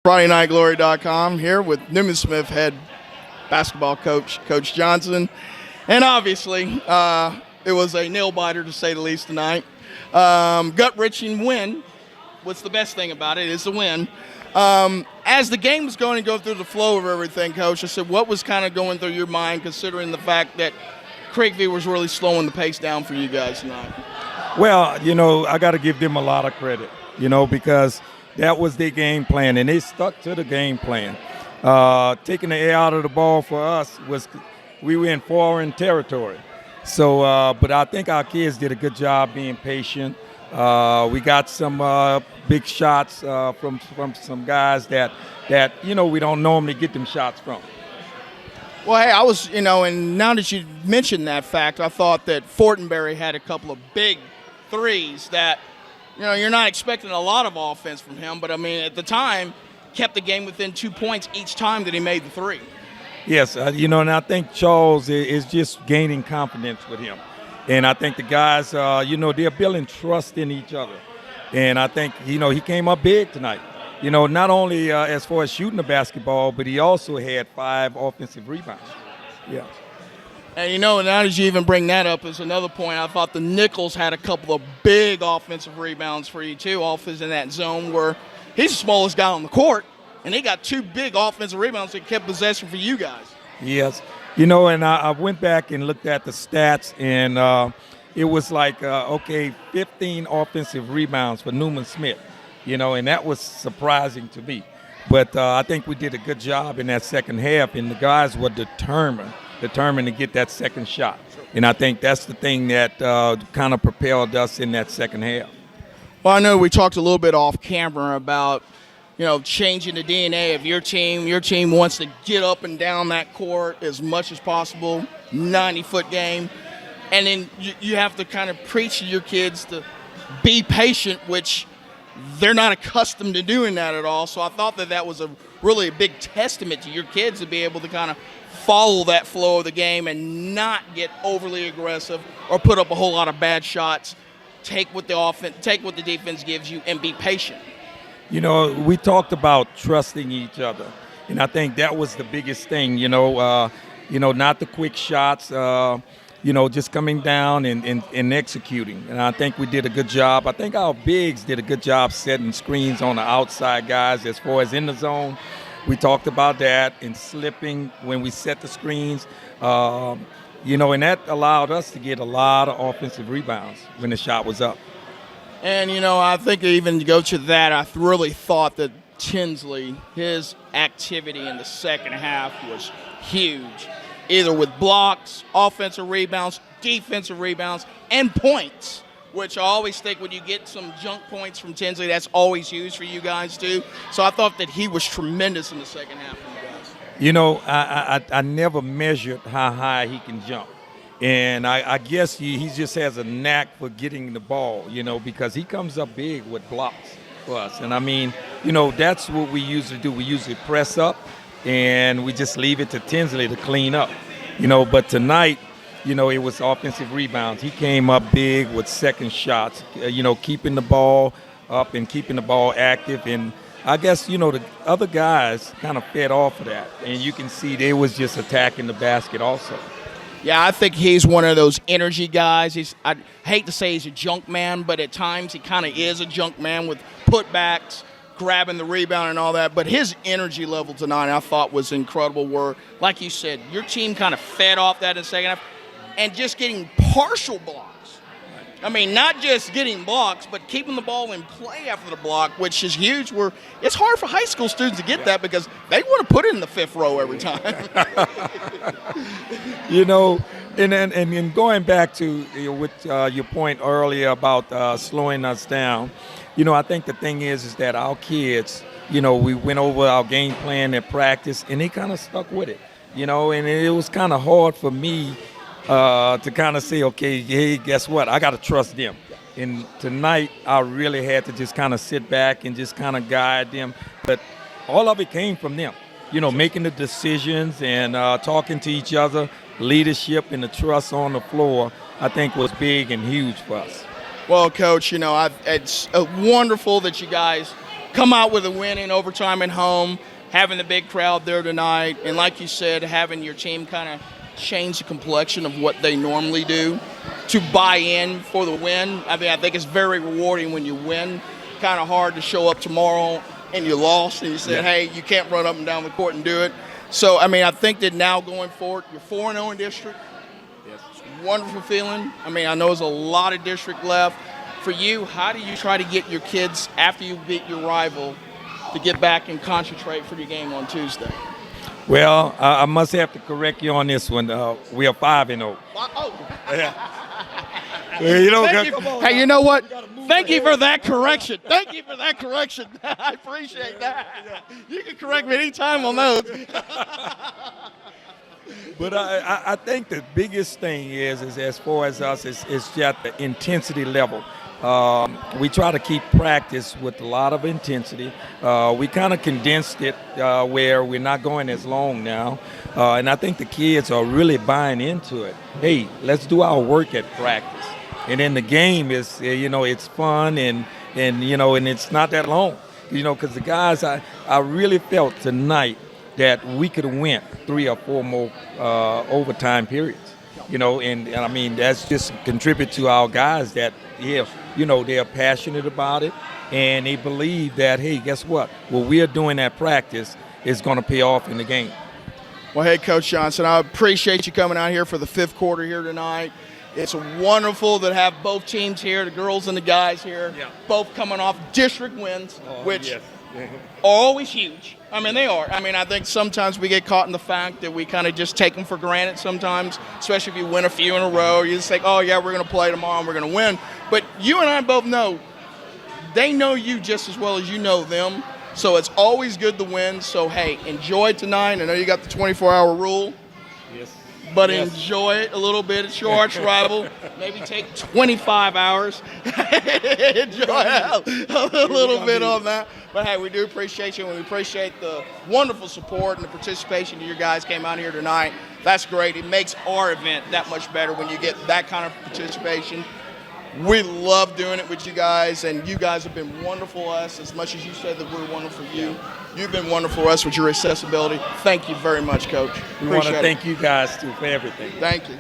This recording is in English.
FridayNightGlory.com here with Newman Smith head basketball coach, Coach Johnson. And obviously, it was a nail-biter to say the least tonight. Gut-wrenching win. What's the best thing about it is the win. As the game was going to go through the flow of everything, Coach, I said, what was kind of going through your mind considering the fact that Creekview was really slowing the pace down for you guys tonight? Well, I got to give them a lot of credit, because that was their game plan, and they stuck to the game plan. Taking the air out of the ball for us was we were in foreign territory. So, but I think our kids did a good job being patient. We got some big shots from some guys that we don't normally get them shots from. Well, hey, I was, and now that you mentioned that fact, I thought that Fortenberry had a couple of big threes that, you're not expecting a lot of offense from him, but, at the time, kept the game within 2 points each time that he made the three. Yes, and I think Charles is just gaining confidence with him. And I think the guys, they're building trust in each other. And I think, he came up big tonight. Not only as far as shooting the basketball, but he also had 5 offensive rebounds. Yeah. And, now that you even bring that up as another point, I thought the Nichols had a couple of big offensive rebounds for you, too, offense in that zone where he's the smallest guy on the court, and he got 2 big offensive rebounds that kept possession for you guys. Yes. And I went back and looked at the stats, and it was like, 15 offensive rebounds for Newman Smith, and that was surprising to me. But I think we did a good job in that second half, and the guys were determined to get that second shot. And I think that's the thing that kind of propelled us in that second half. Well, I know we talked a little bit off camera about, changing the DNA of your team. Your team wants to get up and down that court as much as possible, 90-foot game. And then you have to kind of preach to your kids to be patient, which they're not accustomed to doing that at all. So I thought that was really a big testament to your kids to be able to kind of follow that flow of the game and not get overly aggressive or put up a whole lot of bad shots. Take what the defense gives you and be patient. We talked about trusting each other, and I think that was the biggest thing. Not the quick shots. Just coming down and executing. And I think we did a good job. I think our bigs did a good job setting screens on the outside guys as far as in the zone. We talked about that and slipping when we set the screens. And that allowed us to get a lot of offensive rebounds when the shot was up. And, I think even to go to that, I really thought that Tinsley, his activity in the second half was huge, either with blocks, offensive rebounds, defensive rebounds, and points, which I always think when you get some junk points from Tinsley, that's always huge for you guys, too. So I thought that he was tremendous in the second half for you guys. I never measured how high he can jump. And I guess he just has a knack for getting the ball, because he comes up big with blocks for us. And, that's what we usually do. We usually press up, and we just leave it to Tinsley to clean up. But tonight, it was offensive rebounds. He came up big with second shots, keeping the ball up and keeping the ball active. And I guess, the other guys kind of fed off of that. And you can see they was just attacking the basket also. Yeah, I think he's one of those energy guys. I hate to say he's a junk man, but at times he kind of is a junk man with putbacks, grabbing the rebound and all that. But his energy level tonight I thought was incredible where, like you said, your team kind of fed off that in the second half and just getting partial blocks. Not just getting blocks, but keeping the ball in play after the block, which is huge where it's hard for high school students to get that because they want to put it in the fifth row every time. And going back to with your point earlier about slowing us down, I think the thing is that our kids, we went over our game plan at practice, and they kind of stuck with it, and it was kind of hard for me to kind of say, okay, hey, guess what? I got to trust them. And tonight, I really had to just kind of sit back and just kind of guide them. But all of it came from them, making the decisions and talking to each other. Leadership and the trust on the floor, I think, was big and huge for us. Well, Coach, it's wonderful that you guys come out with a win in overtime at home, having the big crowd there tonight, and like you said, having your team kind of change the complexion of what they normally do to buy in for the win. I mean, I think it's very rewarding when you win. Kind of hard to show up tomorrow and you lost and you said, hey, you can't run up and down the court and do it. So, I mean, I think that now going forward, you're 4-0 in district. Yes. It's a wonderful feeling. I mean, I know there's a lot of district left. For you, how do you try to get your kids, after you beat your rival, to get back and concentrate for your game on Tuesday? Well, I must have to correct you on this one. We are 5-0. Oh. You know, Hey, you know what? Thank you for that correction. Thank you for that correction. I appreciate that. You can correct me anytime on those. But I think the biggest thing is as far as us, is just the intensity level. We try to keep practice with a lot of intensity. We kind of condensed it where we're not going as long now. And I think the kids are really buying into it. Hey, let's do our work at practice. And then the game is, it's fun and it's not that long. Because the guys, I really felt tonight that we could have went 3 or 4 more overtime periods. And I mean, that's just contribute to our guys that, they're passionate about it and they believe that, hey, guess what we're doing at practice is going to pay off in the game. Well, hey, Coach Johnson, I appreciate you coming out here for the 5th quarter here tonight. It's wonderful to have both teams here, the girls and the guys here, both coming off district wins, which are always huge. I mean, they are. I mean, I think sometimes we get caught in the fact that we kind of just take them for granted sometimes, especially if you win a few in a row. You just think, oh, yeah, we're going to play tomorrow and we're going to win. But you and I both know they know you just as well as you know them. So it's always good to win. So, hey, enjoy tonight. I know you it the 24-hour rule. Yes. But enjoy it a little bit. It's your arch rival. Maybe take 25 hours. Enjoy a little bit on that. But, hey, we do appreciate you, and we appreciate the wonderful support and the participation that you guys came out here tonight. That's great. It makes our event that much better when you get that kind of participation. We love doing it with you guys, and you guys have been wonderful to us as much as you said that we're wonderful for you. You've been wonderful for us with your accessibility. Thank you very much, Coach. We want to thank you guys, too, for everything. Thank you.